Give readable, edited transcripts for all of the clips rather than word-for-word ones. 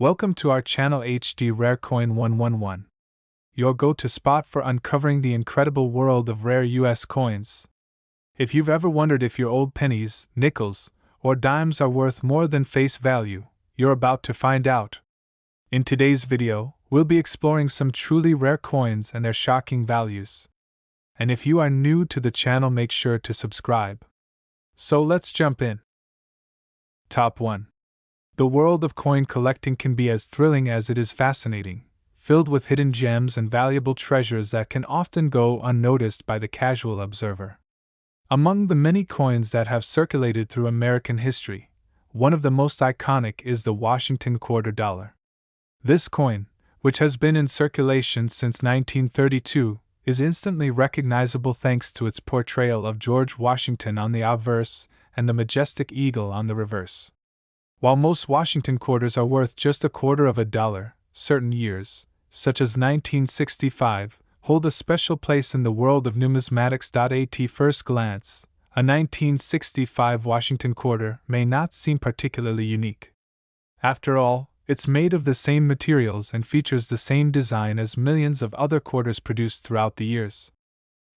Welcome to our channel HD Rare Coin 111, your go-to spot for uncovering the incredible world of rare US coins. If you've ever wondered if your old pennies, nickels, or dimes are worth more than face value, you're about to find out. In today's video, we'll be exploring some truly rare coins and their shocking values. And if you are new to the channel, make sure to subscribe. So let's jump in. Top 1. The world of coin collecting can be as thrilling as it is fascinating, filled with hidden gems and valuable treasures that can often go unnoticed by the casual observer. Among the many coins that have circulated through American history, one of the most iconic is the Washington quarter dollar. This coin, which has been in circulation since 1932, is instantly recognizable thanks to its portrayal of George Washington on the obverse and the majestic eagle on the reverse. While most Washington quarters are worth just $0.25, certain years, such as 1965, hold a special place in the world of numismatics. At first glance, a 1965 Washington quarter may not seem particularly unique. After all, it's made of the same materials and features the same design as millions of other quarters produced throughout the years.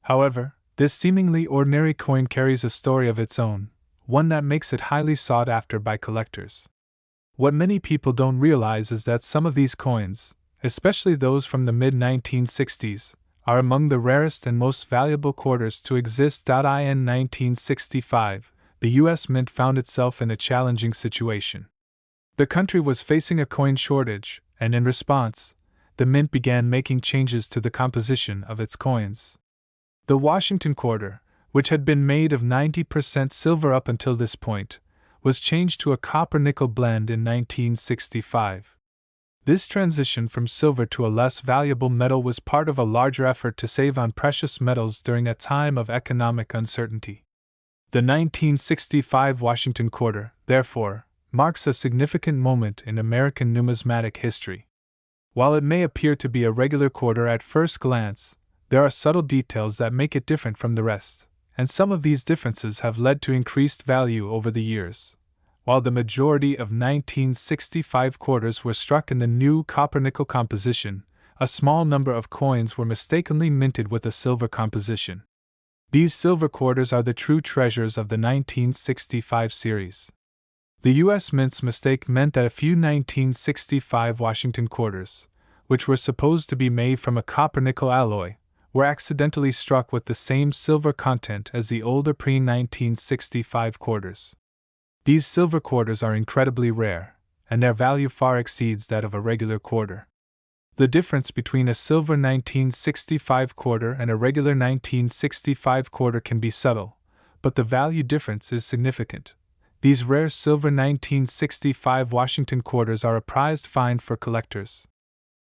However, this seemingly ordinary coin carries a story of its own, one that makes it highly sought after by collectors. What many people don't realize is that some of these coins, especially those from the mid-1960s, are among the rarest and most valuable quarters to exist. In 1965, the U.S. Mint found itself in a challenging situation. The country was facing a coin shortage, and in response, the Mint began making changes to the composition of its coins. The Washington quarter, which had been made of 90% silver up until this point, was changed to a copper-nickel blend in 1965. This transition from silver to a less valuable metal was part of a larger effort to save on precious metals during a time of economic uncertainty. The 1965 Washington quarter, therefore, marks a significant moment in American numismatic history. While it may appear to be a regular quarter at first glance, there are subtle details that make it different from the rest, and some of these differences have led to increased value over the years. While the majority of 1965 quarters were struck in the new copper-nickel composition, a small number of coins were mistakenly minted with a silver composition. These silver quarters are the true treasures of the 1965 series. The U.S. Mint's mistake meant that a few 1965 Washington quarters, which were supposed to be made from a copper-nickel alloy, were accidentally struck with the same silver content as the older pre-1965 quarters. These silver quarters are incredibly rare, and their value far exceeds that of a regular quarter. The difference between a silver 1965 quarter and a regular 1965 quarter can be subtle, but the value difference is significant. These rare silver 1965 Washington quarters are a prized find for collectors.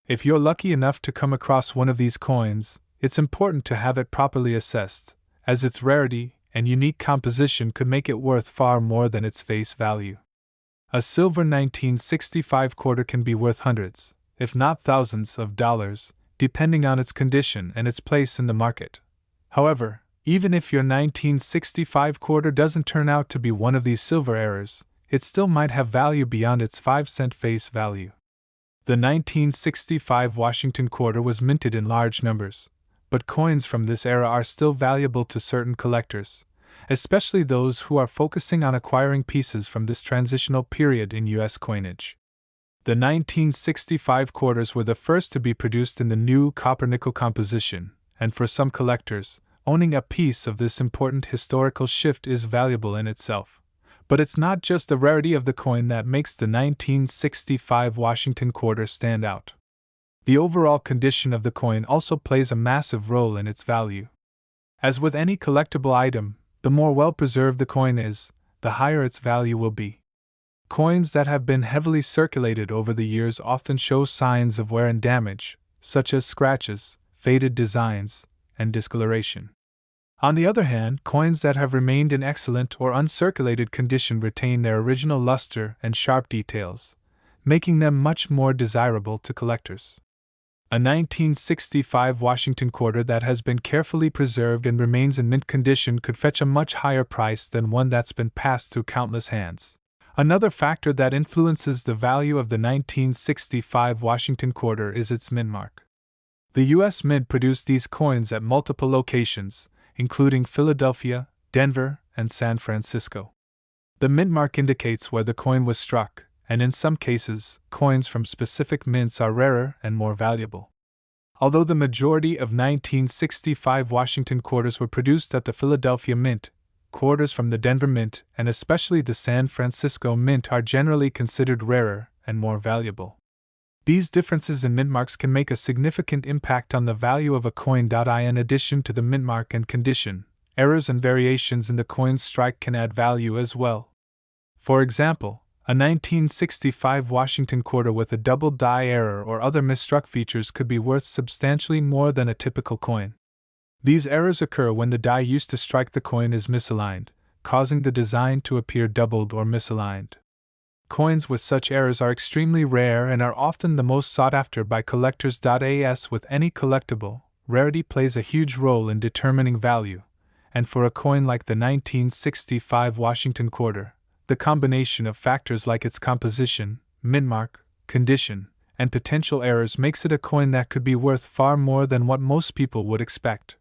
If you're lucky enough to come across one of these coins, it's important to have it properly assessed, as its rarity and unique composition could make it worth far more than its face value. A silver 1965 quarter can be worth hundreds, if not thousands of dollars, depending on its condition and its place in the market. However, even if your 1965 quarter doesn't turn out to be one of these silver errors, it still might have value beyond its 5-cent face value. The 1965 Washington quarter was minted in large numbers, but coins from this era are still valuable to certain collectors, especially those who are focusing on acquiring pieces from this transitional period in U.S. coinage. The 1965 quarters were the first to be produced in the new copper-nickel composition, and for some collectors, owning a piece of this important historical shift is valuable in itself. But it's not just the rarity of the coin that makes the 1965 Washington quarter stand out. The overall condition of the coin also plays a massive role in its value. As with any collectible item, the more well-preserved the coin is, the higher its value will be. Coins that have been heavily circulated over the years often show signs of wear and damage, such as scratches, faded designs, and discoloration. On the other hand, coins that have remained in excellent or uncirculated condition retain their original luster and sharp details, making them much more desirable to collectors. A 1965 Washington quarter that has been carefully preserved and remains in mint condition could fetch a much higher price than one that's been passed through countless hands. Another factor that influences the value of the 1965 Washington quarter is its mint mark. The U.S. Mint produced these coins at multiple locations, including Philadelphia, Denver, and San Francisco. The mint mark indicates where the coin was struck, and in some cases, coins from specific mints are rarer and more valuable. Although the majority of 1965 Washington quarters were produced at the Philadelphia Mint, quarters from the Denver Mint and especially the San Francisco Mint are generally considered rarer and more valuable. These differences in mint marks can make a significant impact on the value of a coin. In addition to the mint mark and condition, errors and variations in the coin's strike can add value as well. For example, a 1965 Washington quarter with a double die error or other misstruck features could be worth substantially more than a typical coin. These errors occur when the die used to strike the coin is misaligned, causing the design to appear doubled or misaligned. Coins with such errors are extremely rare and are often the most sought after by collectors. As with any collectible, rarity plays a huge role in determining value, and for a coin like the 1965 Washington quarter, the combination of factors like its composition, mint mark, condition, and potential errors makes it a coin that could be worth far more than what most people would expect.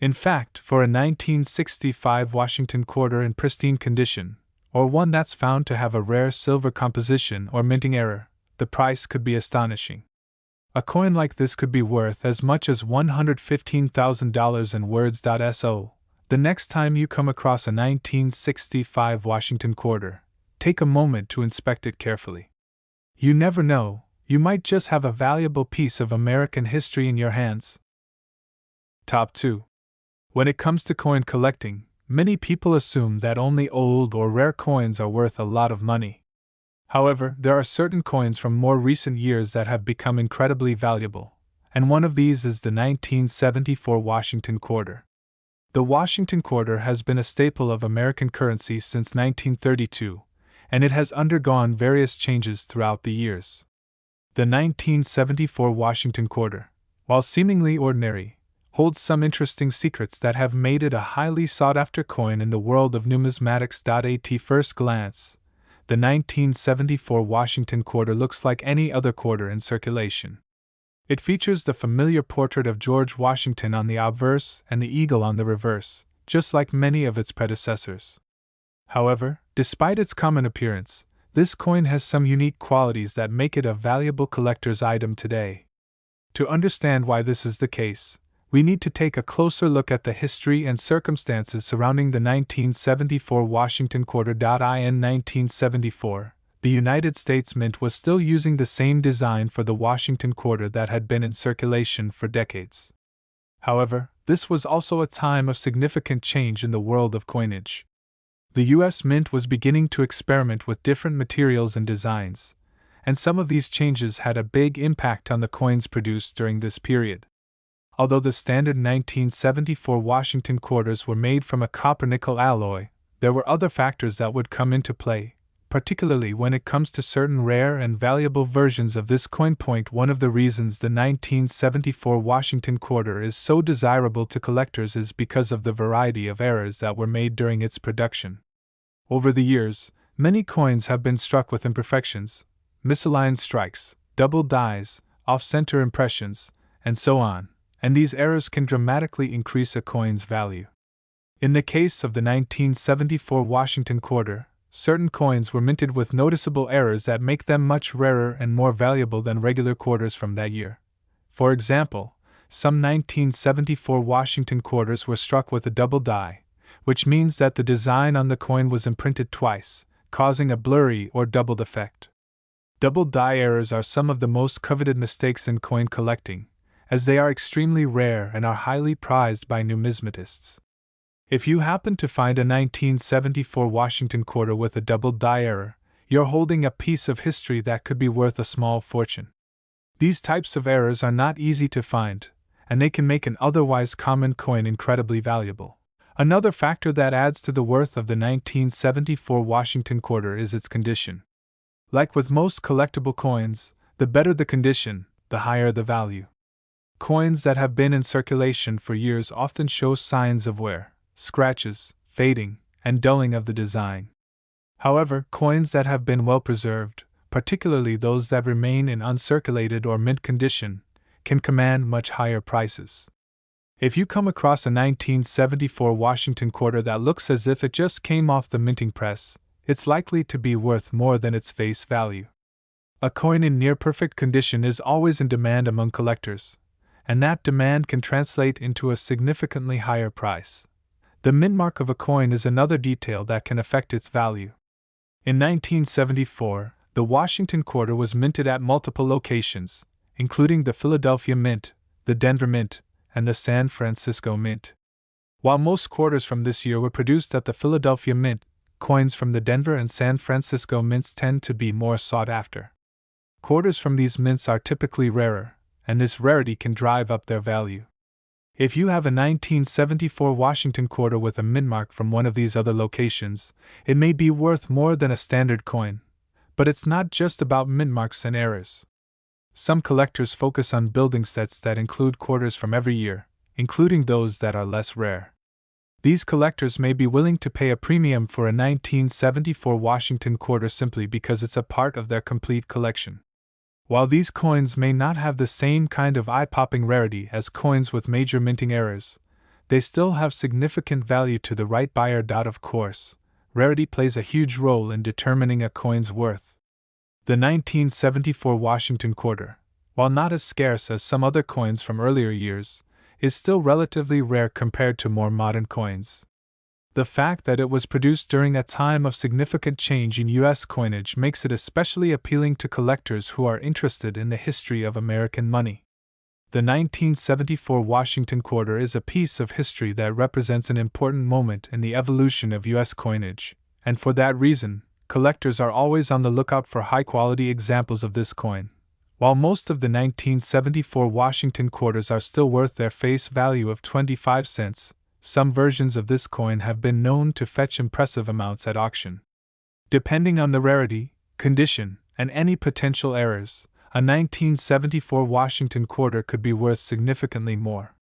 In fact, for a 1965 Washington quarter in pristine condition, or one that's found to have a rare silver composition or minting error, the price could be astonishing. A coin like this could be worth as much as $115,000 in words. So, the next time you come across a 1965 Washington quarter, take a moment to inspect it carefully. You never know, you might just have a valuable piece of American history in your hands. Top 2. When it comes to coin collecting, many people assume that only old or rare coins are worth a lot of money. However, there are certain coins from more recent years that have become incredibly valuable, and one of these is the 1974 Washington quarter. The Washington quarter has been a staple of American currency since 1932, and it has undergone various changes throughout the years. The 1974 Washington quarter, while seemingly ordinary, holds some interesting secrets that have made it a highly sought-after coin in the world of numismatics. At first glance, the 1974 Washington quarter looks like any other quarter in circulation. It features the familiar portrait of George Washington on the obverse and the eagle on the reverse, just like many of its predecessors. However, despite its common appearance, this coin has some unique qualities that make it a valuable collector's item today. To understand why this is the case, we need to take a closer look at the history and circumstances surrounding the 1974 Washington quarter. In 1974, the United States Mint was still using the same design for the Washington quarter that had been in circulation for decades. However, this was also a time of significant change in the world of coinage. The U.S. Mint was beginning to experiment with different materials and designs, and some of these changes had a big impact on the coins produced during this period. Although the standard 1974 Washington quarters were made from a copper-nickel alloy, there were other factors that would come into play, particularly when it comes to certain rare and valuable versions of this coin. One of the reasons the 1974 Washington quarter is so desirable to collectors is because of the variety of errors that were made during its production. Over the years, many coins have been struck with imperfections, misaligned strikes, double dies, off-center impressions, and so on, and these errors can dramatically increase a coin's value. In the case of the 1974 Washington quarter, certain coins were minted with noticeable errors that make them much rarer and more valuable than regular quarters from that year. For example, some 1974 Washington quarters were struck with a double die, which means that the design on the coin was imprinted twice, causing a blurry or doubled effect. Double die errors are some of the most coveted mistakes in coin collecting, as they are extremely rare and are highly prized by numismatists. If you happen to find a 1974 Washington quarter with a double die error, you're holding a piece of history that could be worth a small fortune. These types of errors are not easy to find, and they can make an otherwise common coin incredibly valuable. Another factor that adds to the worth of the 1974 Washington quarter is its condition. Like with most collectible coins, the better the condition, the higher the value. Coins that have been in circulation for years often show signs of wear, scratches, fading, and dulling of the design. However, coins that have been well preserved, particularly those that remain in uncirculated or mint condition, can command much higher prices. If you come across a 1974 Washington quarter that looks as if it just came off the minting press, it's likely to be worth more than its face value. A coin in near-perfect condition is always in demand among collectors, and that demand can translate into a significantly higher price. The mint mark of a coin is another detail that can affect its value. In 1974, the Washington quarter was minted at multiple locations, including the Philadelphia Mint, the Denver Mint, and the San Francisco Mint. While most quarters from this year were produced at the Philadelphia Mint, coins from the Denver and San Francisco mints tend to be more sought after. Quarters from these mints are typically rarer, and this rarity can drive up their value. If you have a 1974 Washington quarter with a mint mark from one of these other locations, it may be worth more than a standard coin. But it's not just about mint marks and errors. Some collectors focus on building sets that include quarters from every year, including those that are less rare. These collectors may be willing to pay a premium for a 1974 Washington quarter simply because it's a part of their complete collection. While these coins may not have the same kind of eye-popping rarity as coins with major minting errors, they still have significant value to the right buyer. Of course, rarity plays a huge role in determining a coin's worth. The 1974 Washington quarter, while not as scarce as some other coins from earlier years, is still relatively rare compared to more modern coins. The fact that it was produced during a time of significant change in U.S. coinage makes it especially appealing to collectors who are interested in the history of American money. The 1974 Washington quarter is a piece of history that represents an important moment in the evolution of U.S. coinage, and for that reason, collectors are always on the lookout for high-quality examples of this coin. While most of the 1974 Washington quarters are still worth their face value of 25 cents, some versions of this coin have been known to fetch impressive amounts at auction. Depending on the rarity, condition, and any potential errors, a 1974 Washington quarter could be worth significantly more.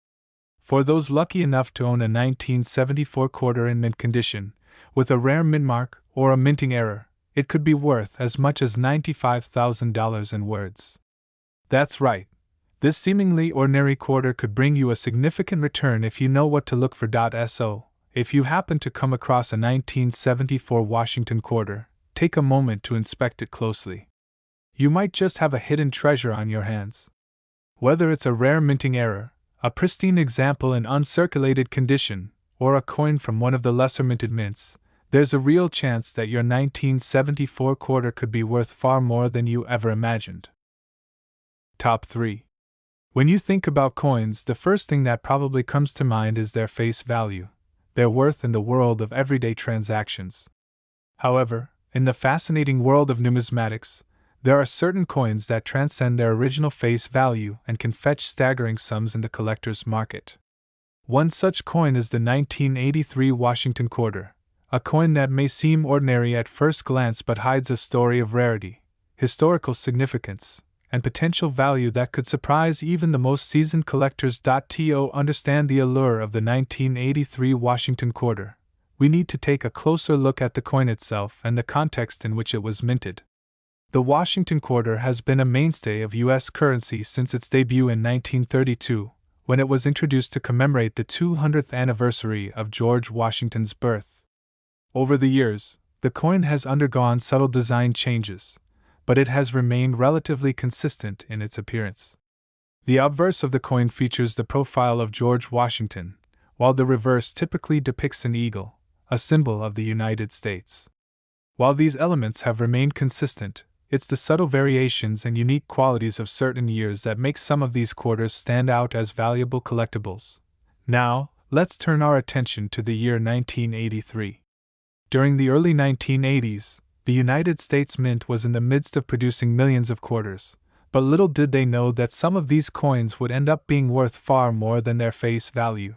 For those lucky enough to own a 1974 quarter in mint condition, with a rare mint mark or a minting error, it could be worth as much as $95,000 in words. That's right. This seemingly ordinary quarter could bring you a significant return if you know what to look for. So, if you happen to come across a 1974 Washington quarter, take a moment to inspect it closely. You might just have a hidden treasure on your hands. Whether it's a rare minting error, a pristine example in uncirculated condition, or a coin from one of the lesser minted mints, there's a real chance that your 1974 quarter could be worth far more than you ever imagined. Top 3. When you think about coins, the first thing that probably comes to mind is their face value, their worth in the world of everyday transactions. However, in the fascinating world of numismatics, there are certain coins that transcend their original face value and can fetch staggering sums in the collector's market. One such coin is the 1983 Washington quarter, a coin that may seem ordinary at first glance but hides a story of rarity, historical significance, and potential value that could surprise even the most seasoned collectors. To understand the allure of the 1983 Washington quarter, we need to take a closer look at the coin itself and the context in which it was minted. The Washington quarter has been a mainstay of U.S. currency since its debut in 1932, when it was introduced to commemorate the 200th anniversary of George Washington's birth. Over the years, the coin has undergone subtle design changes, but it has remained relatively consistent in its appearance. The obverse of the coin features the profile of George Washington, while the reverse typically depicts an eagle, a symbol of the United States. While these elements have remained consistent, it's the subtle variations and unique qualities of certain years that make some of these quarters stand out as valuable collectibles. Now, let's turn our attention to the year 1983. During the early 1980s, the United States Mint was in the midst of producing millions of quarters, but little did they know that some of these coins would end up being worth far more than their face value.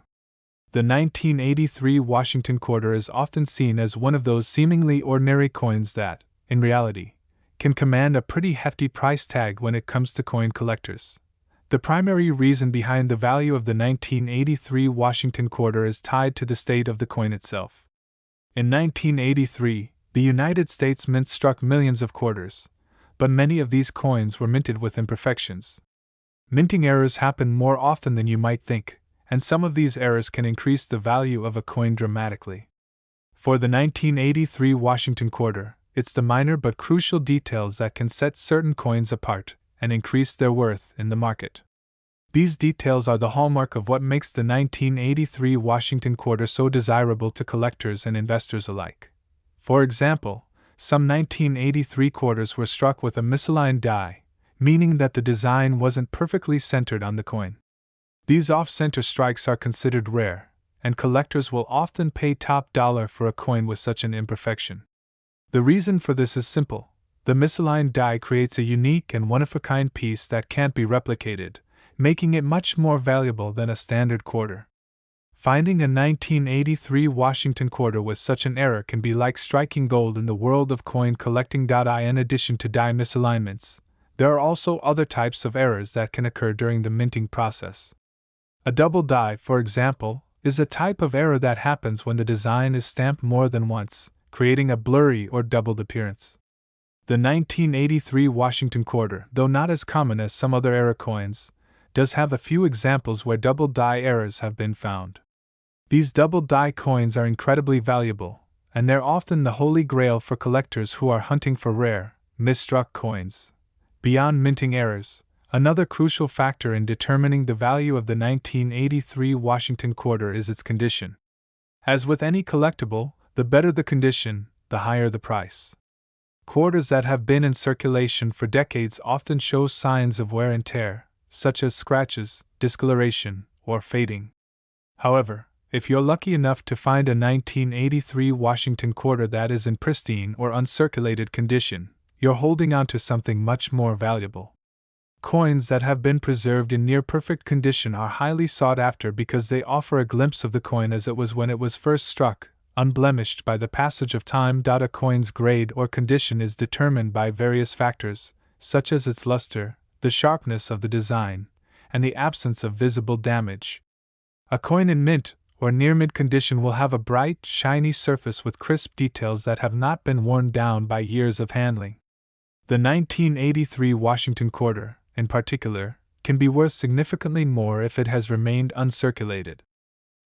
The 1983 Washington quarter is often seen as one of those seemingly ordinary coins that, in reality, can command a pretty hefty price tag when it comes to coin collectors. The primary reason behind the value of the 1983 Washington quarter is tied to the state of the coin itself. In 1983, The United States Mint struck millions of quarters, but many of these coins were minted with imperfections. Minting errors happen more often than you might think, and some of these errors can increase the value of a coin dramatically. For the 1983 Washington quarter, it's the minor but crucial details that can set certain coins apart and increase their worth in the market. These details are the hallmark of what makes the 1983 Washington quarter so desirable to collectors and investors alike. For example, some 1983 quarters were struck with a misaligned die, meaning that the design wasn't perfectly centered on the coin. These off-center strikes are considered rare, and collectors will often pay top dollar for a coin with such an imperfection. The reason for this is simple. The misaligned die creates a unique and one-of-a-kind piece that can't be replicated, making it much more valuable than a standard quarter. Finding a 1983 Washington quarter with such an error can be like striking gold in the world of coin collecting. In addition to die misalignments, there are also other types of errors that can occur during the minting process. A double die, for example, is a type of error that happens when the design is stamped more than once, creating a blurry or doubled appearance. The 1983 Washington quarter, though not as common as some other era coins, does have a few examples where double die errors have been found. These double die coins are incredibly valuable, and they're often the holy grail for collectors who are hunting for rare, misstruck coins. Beyond minting errors, another crucial factor in determining the value of the 1983 Washington quarter is its condition. As with any collectible, the better the condition, the higher the price. Quarters that have been in circulation for decades often show signs of wear and tear, such as scratches, discoloration, or fading. However, if you're lucky enough to find a 1983 Washington quarter that is in pristine or uncirculated condition, you're holding on to something much more valuable. Coins that have been preserved in near-perfect condition are highly sought after because they offer a glimpse of the coin as it was when it was first struck, unblemished by the passage of time. A coin's grade or condition is determined by various factors, such as its luster, the sharpness of the design, and the absence of visible damage. A coin in mint or near-mint condition will have a bright, shiny surface with crisp details that have not been worn down by years of handling. The 1983 Washington quarter, in particular, can be worth significantly more if it has remained uncirculated.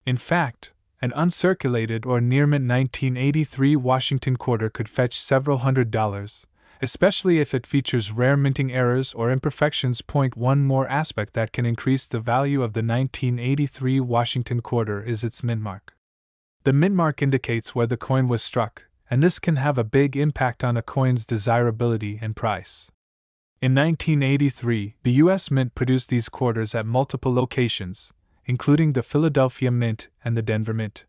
In fact, an uncirculated or near-mint 1983 Washington quarter could fetch several $100s, especially if it features rare minting errors or imperfections. One more aspect that can increase the value of the 1983 Washington quarter is its mint mark. The mint mark indicates where the coin was struck, and this can have a big impact on a coin's desirability and price. In 1983, the U.S. Mint produced these quarters at multiple locations, including the Philadelphia Mint and the Denver Mint.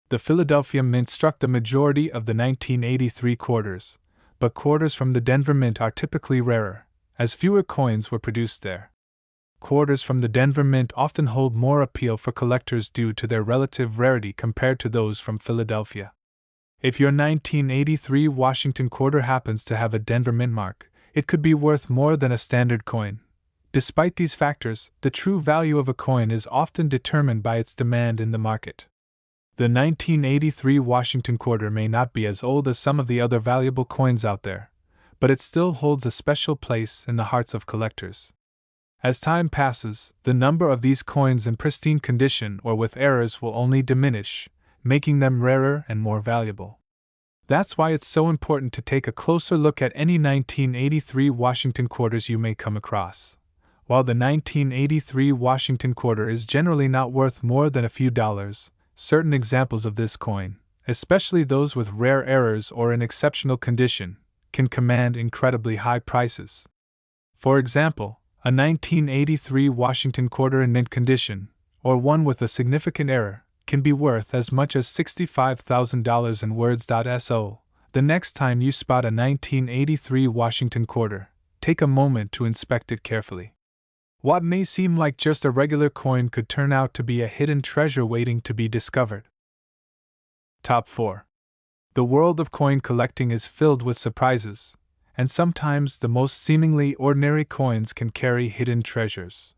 The Philadelphia Mint struck the majority of the 1983 quarters, but quarters from the Denver Mint are typically rarer, as fewer coins were produced there. Quarters from the Denver Mint often hold more appeal for collectors due to their relative rarity compared to those from Philadelphia. If your 1983 Washington quarter happens to have a Denver Mint mark, it could be worth more than a standard coin. Despite these factors, the true value of a coin is often determined by its demand in the market. The 1983 Washington quarter may not be as old as some of the other valuable coins out there, but it still holds a special place in the hearts of collectors. As time passes, the number of these coins in pristine condition or with errors will only diminish, making them rarer and more valuable. That's why it's so important to take a closer look at any 1983 Washington quarters you may come across. While the 1983 Washington quarter is generally not worth more than a few dollars, certain examples of this coin, especially those with rare errors or in exceptional condition, can command incredibly high prices. For example, a 1983 Washington quarter in mint condition, or one with a significant error, can be worth as much as $65,000 in words.so. The next time you spot a 1983 Washington quarter, take a moment to inspect it carefully. What may seem like just a regular coin could turn out to be a hidden treasure waiting to be discovered. Top 4. The world of coin collecting is filled with surprises, and sometimes the most seemingly ordinary coins can carry hidden treasures.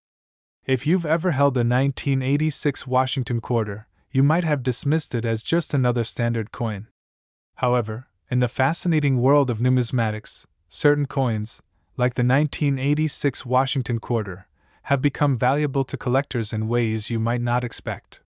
If you've ever held a 1986 Washington quarter, you might have dismissed it as just another standard coin. However, In the fascinating world of numismatics, certain coins, like the 1986 Washington quarter, have become valuable to collectors in ways you might not expect.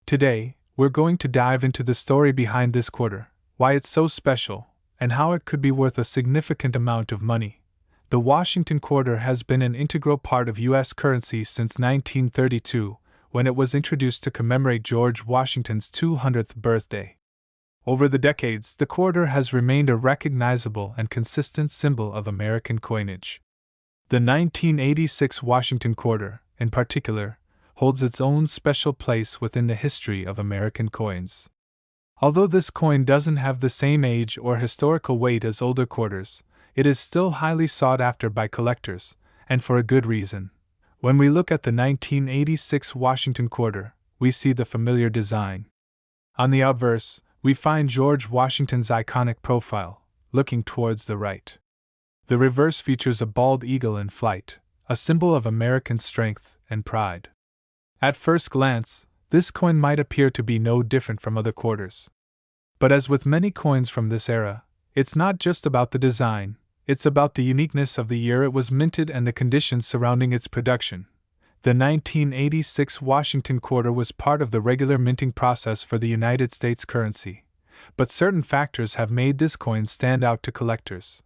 Today, we're going to dive into the story behind this quarter, why it's so special, and how it could be worth a significant amount of money. The Washington quarter has been an integral part of U.S. currency since 1932, when it was introduced to commemorate George Washington's 200th birthday. Over the decades, the quarter has remained a recognizable and consistent symbol of American coinage. The 1986 Washington quarter, in particular, holds its own special place within the history of American coins. Although this coin doesn't have the same age or historical weight as older quarters, it is still highly sought after by collectors, and for a good reason. When we look at the 1986 Washington quarter, we see the familiar design. On the obverse, we find George Washington's iconic profile, looking towards the right. The reverse features a bald eagle in flight, a symbol of American strength and pride. At first glance, this coin might appear to be no different from other quarters. But as with many coins from this era, it's not just about the design, it's about the uniqueness of the year it was minted and the conditions surrounding its production. The 1986 Washington quarter was part of the regular minting process for the United States currency, but certain factors have made this coin stand out to collectors.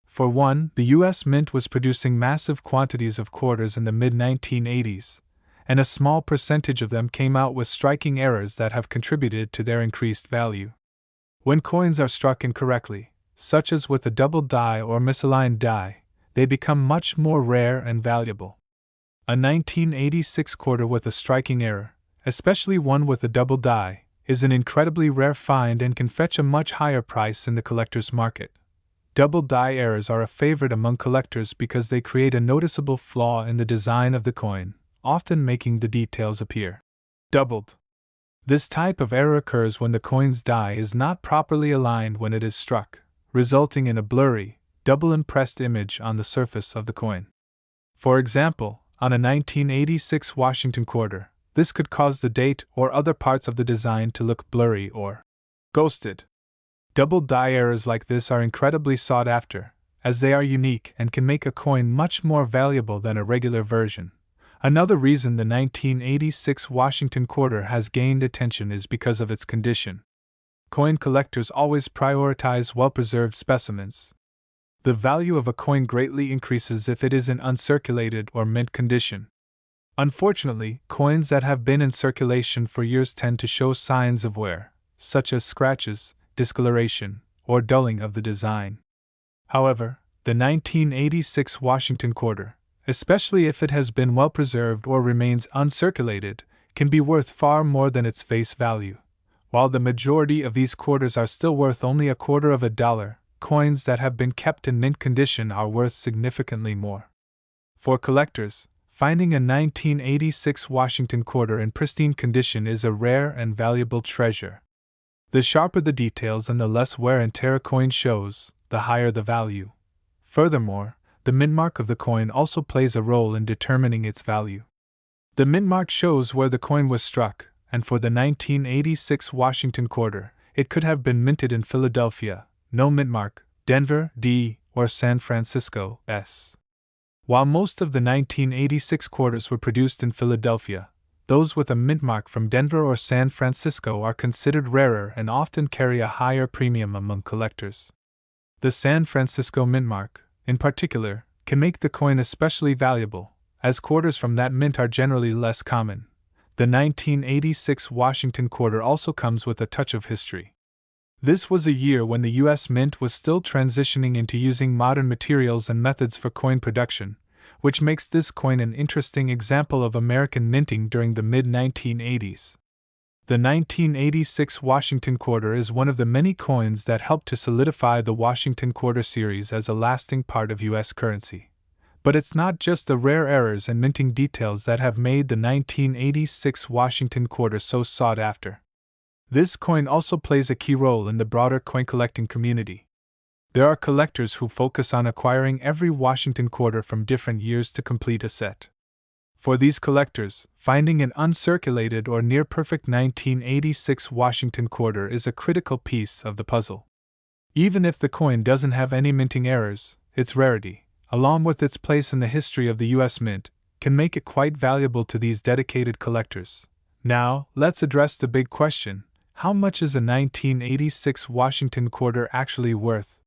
For one, the U.S. Mint was producing massive quantities of quarters in the mid-1980s, and a small percentage of them came out with striking errors that have contributed to their increased value. When coins are struck incorrectly, such as with a double die or misaligned die, they become much more rare and valuable. A 1986 quarter with a striking error, especially one with a double die, is an incredibly rare find and can fetch a much higher price in the collector's market. Double die errors are a favorite among collectors because they create a noticeable flaw in the design of the coin, often making the details appear doubled. This type of error occurs when the coin's die is not properly aligned when it is struck, resulting in a blurry, double-impressed image on the surface of the coin. For example, on a 1986 Washington quarter, this could cause the date or other parts of the design to look blurry or ghosted. Double die errors like this are incredibly sought after, as they are unique and can make a coin much more valuable than a regular version. Another reason the 1986 Washington quarter has gained attention is because of its condition. Coin collectors always prioritize well-preserved specimens. The value of a coin greatly increases if it is in uncirculated or mint condition. Unfortunately, coins that have been in circulation for years tend to show signs of wear, such as scratches, discoloration, or dulling of the design. However, the 1986 Washington quarter, especially if it has been well preserved or remains uncirculated, can be worth far more than its face value. While the majority of these quarters are still worth only $0.25, coins that have been kept in mint condition are worth significantly more. For collectors, finding a 1986 Washington quarter in pristine condition is a rare and valuable treasure. The sharper the details and the less wear and tear a coin shows, the higher the value. Furthermore, the mint mark of the coin also plays a role in determining its value. The mint mark shows where the coin was struck, and for the 1986 Washington quarter, it could have been minted in Philadelphia, no mint mark, Denver, D, or San Francisco, S. While most of the 1986 quarters were produced in Philadelphia, those with a mint mark from Denver or San Francisco are considered rarer and often carry a higher premium among collectors. The San Francisco mint mark, in particular, can make the coin especially valuable, as quarters from that mint are generally less common. The 1986 Washington quarter also comes with a touch of history. This was a year when the U.S. Mint was still transitioning into using modern materials and methods for coin production, which makes this coin an interesting example of American minting during the mid-1980s. The 1986 Washington quarter is one of the many coins that helped to solidify the Washington quarter series as a lasting part of U.S. currency. But it's not just the rare errors and minting details that have made the 1986 Washington quarter so sought after. This coin also plays a key role in the broader coin collecting community. There are collectors who focus on acquiring every Washington quarter from different years to complete a set. For these collectors, finding an uncirculated or near-perfect 1986 Washington quarter is a critical piece of the puzzle. Even if the coin doesn't have any minting errors, its rarity, along with its place in the history of the US Mint, can make it quite valuable to these dedicated collectors. Now, let's address the big question: how much is a 1986 Washington quarter actually worth?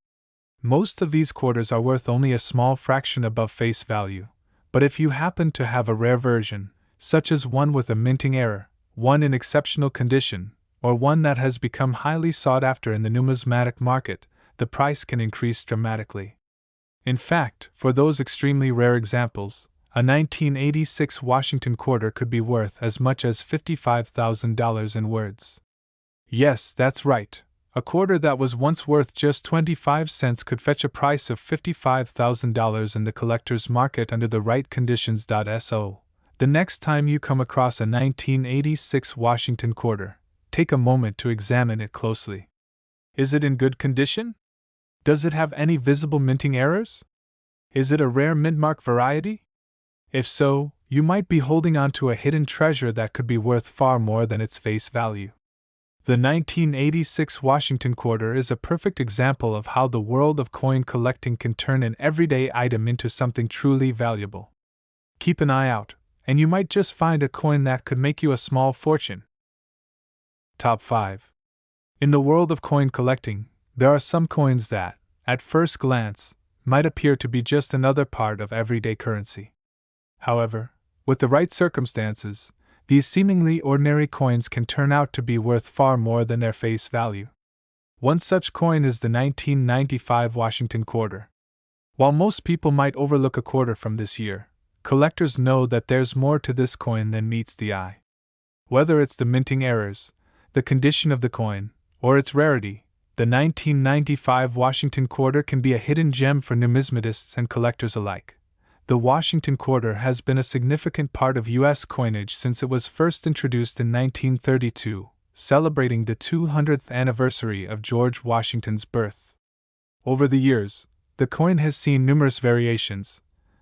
Most of these quarters are worth only a small fraction above face value, but if you happen to have a rare version, such as one with a minting error, one in exceptional condition, or one that has become highly sought after in the numismatic market, the price can increase dramatically. In fact, for those extremely rare examples, a 1986 Washington quarter could be worth as much as $55,000 in words. Yes, that's right. A quarter that was once worth just 25 cents could fetch a price of $55,000 in the collector's market under the right conditions. So, the next time you come across a 1986 Washington quarter, take a moment to examine it closely. Is it in good condition? Does it have any visible minting errors? Is it a rare mintmark variety? If so, you might be holding on to a hidden treasure that could be worth far more than its face value. The 1986 Washington quarter is a perfect example of how the world of coin collecting can turn an everyday item into something truly valuable. Keep an eye out, and you might just find a coin that could make you a small fortune. Top 5. In the world of coin collecting, there are some coins that, at first glance, might appear to be just another part of everyday currency. However, with the right circumstances, these seemingly ordinary coins can turn out to be worth far more than their face value. One such coin is the 1995 Washington quarter. While most people might overlook a quarter from this year, collectors know that there's more to this coin than meets the eye. Whether it's the minting errors, the condition of the coin, or its rarity, the 1995 Washington quarter can be a hidden gem for numismatists and collectors alike. The Washington quarter has been a significant part of U.S. coinage since it was first introduced in 1932, celebrating the 200th anniversary of George Washington's birth. Over the years, the coin has seen numerous variations,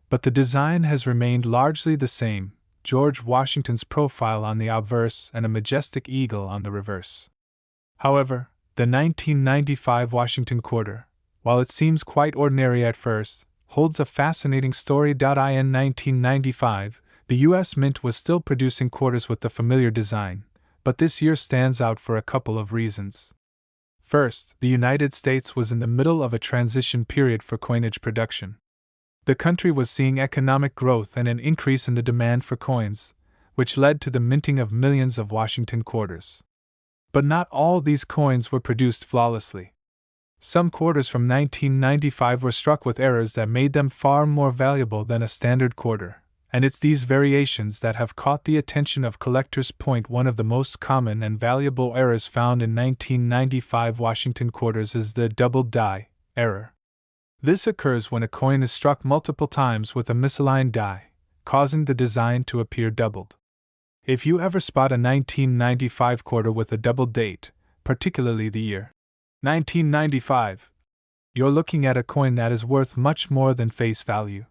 but the design has remained largely the same: George Washington's profile on the obverse and a majestic eagle on the reverse. However, the 1995 Washington quarter, while it seems quite ordinary at first, holds a fascinating story. In 1995, the U.S. Mint was still producing quarters with the familiar design, but this year stands out for a couple of reasons. First, the United States was in the middle of a transition period for coinage production. The country was seeing economic growth and an increase in the demand for coins, which led to the minting of millions of Washington quarters. But not all these coins were produced flawlessly. Some quarters from 1995 were struck with errors that made them far more valuable than a standard quarter, and it's these variations that have caught the attention of collectors. One of the most common and valuable errors found in 1995 Washington quarters is the double die error. This occurs when a coin is struck multiple times with a misaligned die, causing the design to appear doubled. If you ever spot a 1995 quarter with a double date, particularly the year 1995, you're looking at a coin that is worth much more than face value.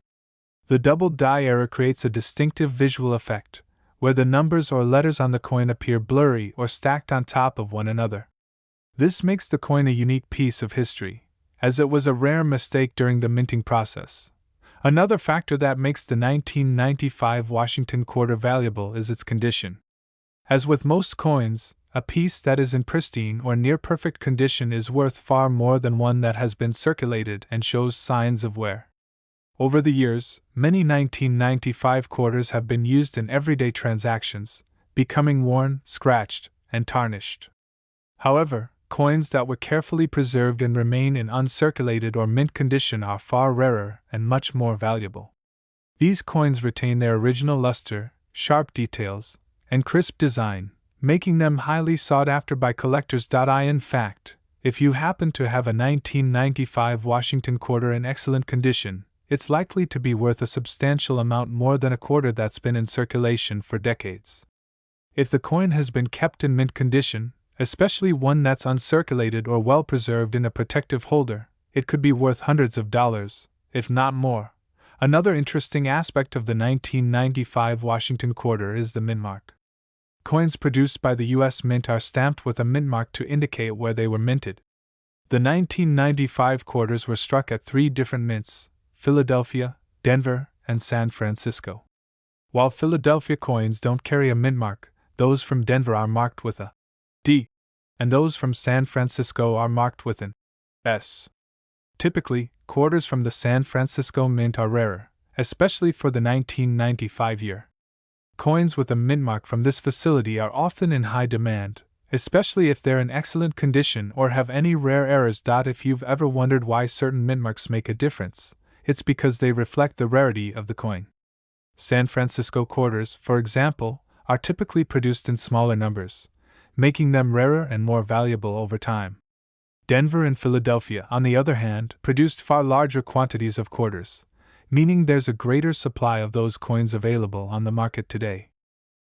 The double die error creates a distinctive visual effect, where the numbers or letters on the coin appear blurry or stacked on top of one another. This makes the coin a unique piece of history, as it was a rare mistake during the minting process. Another factor that makes the 1995 Washington quarter valuable is its condition. As with most coins, a piece that is in pristine or near perfect condition is worth far more than one that has been circulated and shows signs of wear. Over the years, many 1995 quarters have been used in everyday transactions, becoming worn, scratched, and tarnished. However, coins that were carefully preserved and remain in uncirculated or mint condition are far rarer and much more valuable. These coins retain their original luster, sharp details, and crisp design, making them highly sought after by collectors. In fact, if you happen to have a 1995 Washington quarter in excellent condition, it's likely to be worth a substantial amount more than a quarter that's been in circulation for decades. If the coin has been kept in mint condition, especially one that's uncirculated or well preserved in a protective holder, it could be worth hundreds of dollars, if not more. Another interesting aspect of the 1995 Washington quarter is the mintmark. Coins produced by the U.S. Mint are stamped with a mintmark to indicate where they were minted. The 1995 quarters were struck at 3 different mints: Philadelphia, Denver, and San Francisco. While Philadelphia coins don't carry a mint mark, those from Denver are marked with a D, and those from San Francisco are marked with an S. Typically, quarters from the San Francisco Mint are rarer, especially for the 1995 year. Coins with a mint mark from this facility are often in high demand, especially if they're in excellent condition or have any rare errors. If you've ever wondered why certain mint marks make a difference, it's because they reflect the rarity of the coin. San Francisco quarters, for example, are typically produced in smaller numbers, making them rarer and more valuable over time. Denver and Philadelphia, on the other hand, produced far larger quantities of quarters, meaning there's a greater supply of those coins available on the market today.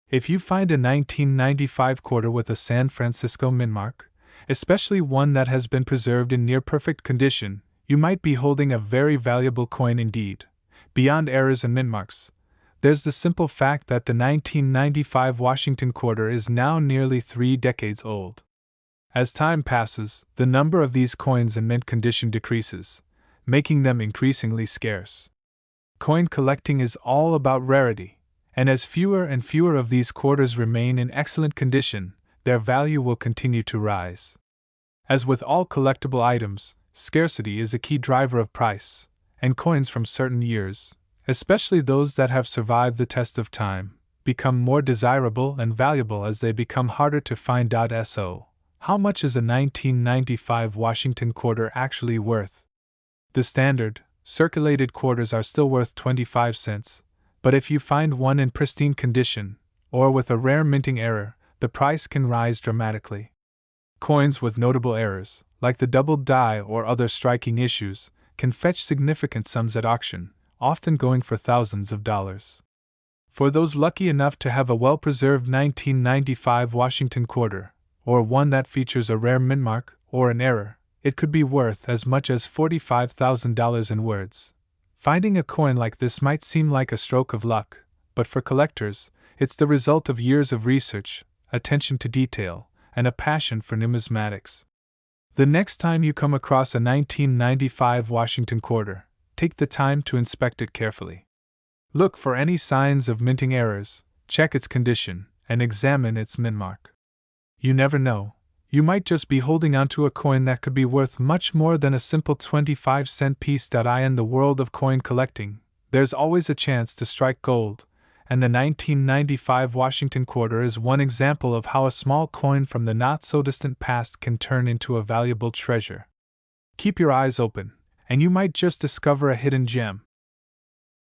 If you find a 1995 quarter with a San Francisco mint mark, especially one that has been preserved in near-perfect condition, you might be holding a very valuable coin indeed. Beyond errors and mint marks, there's the simple fact that the 1995 Washington quarter is now nearly 3 decades old. As time passes, the number of these coins in mint condition decreases, making them increasingly scarce. Coin collecting is all about rarity, and as fewer and fewer of these quarters remain in excellent condition, their value will continue to rise. As with all collectible items, scarcity is a key driver of price, and coins from certain years, especially those that have survived the test of time, become more desirable and valuable as they become harder to find. So, how much is a 1995 Washington quarter actually worth? The standard, circulated quarters are still worth 25 cents, but if you find one in pristine condition, or with a rare minting error, the price can rise dramatically. Coins with notable errors, like the doubled die or other striking issues, can fetch significant sums at auction, often going for thousands of dollars. For those lucky enough to have a well-preserved 1995 Washington quarter, or one that features a rare mint mark or an error, it could be worth as much as $45,000 in words. Finding a coin like this might seem like a stroke of luck, but for collectors, it's the result of years of research, attention to detail, and a passion for numismatics. The next time you come across a 1995 Washington quarter, take the time to inspect it carefully. Look for any signs of minting errors, check its condition, and examine its mint mark. You never know, you might just be holding onto a coin that could be worth much more than a simple 25-cent piece. In the world of coin collecting, there's always a chance to strike gold, and the 1995 Washington quarter is one example of how a small coin from the not-so-distant past can turn into a valuable treasure. Keep your eyes open, and you might just discover a hidden gem.